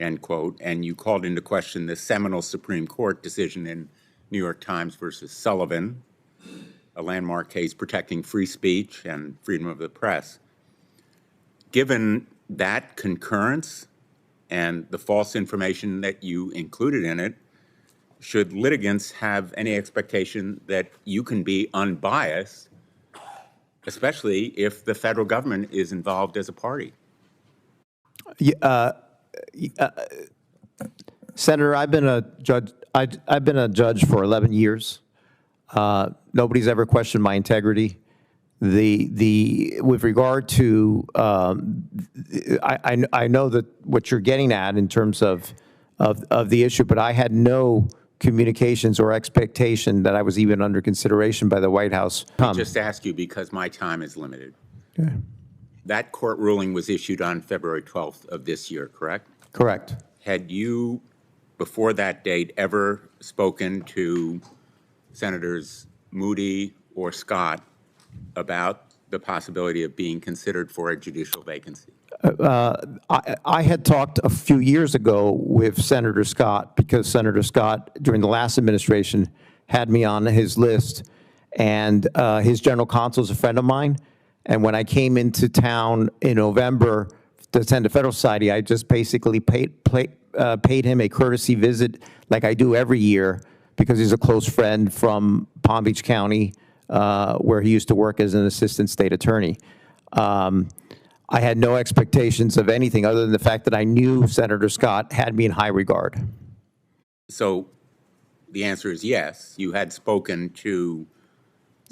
end quote, and you called into question the seminal Supreme Court decision in New York Times versus Sullivan, a landmark case protecting free speech and freedom of the press. Given that concurrence and the false information that you included in it, should litigants have any expectation that you can be unbiased, especially if the federal government is involved as a party? Senator, I've been a judge. I've been a judge for 11 years. Nobody's ever questioned my integrity. With regard to, I know that what you're getting at in terms of the issue, but I had no communications or expectation that I was even under consideration by the White House. I'll just ask you because my time is limited. Okay. That court ruling was issued on February 12th of this year, correct? Correct. Had you, before that date, ever spoken to Senators Moody or Scott about the possibility of being considered for a judicial vacancy? I had talked a few years ago with Senator Scott because Senator Scott, during the last administration, had me on his list, and his general counsel is a friend of mine. And when I came into town in November to attend the Federal Society, I just basically paid him a courtesy visit like I do every year because he's a close friend from Palm Beach County, where he used to work as an assistant state attorney. I had no expectations of anything other than the fact that I knew Senator Scott had me in high regard. So the answer is yes. You had spoken to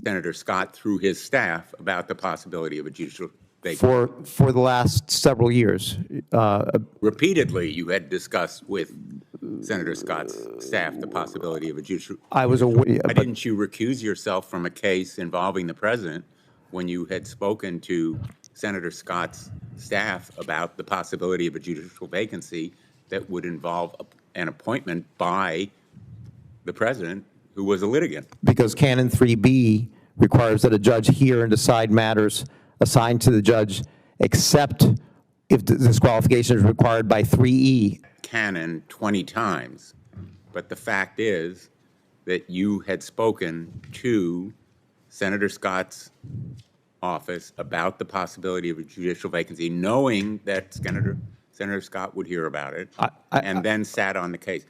Senator Scott through his staff about the possibility of a judicial vacancy. For the last several years. Repeatedly, you had discussed with Senator Scott's staff the possibility of a judicial. I was aware. Why didn't you recuse yourself from a case involving the president when you had spoken to Senator Scott's staff about the possibility of a judicial vacancy that would involve an appointment by the president who was a litigant? Because Canon 3B requires that a judge hear and decide matters assigned to the judge, except if the disqualification is required by 3E. Canon 20 times, but the fact is that you had spoken to Senator Scott's office about the possibility of a judicial vacancy, knowing that Senator Scott would hear about it, and then sat on the case.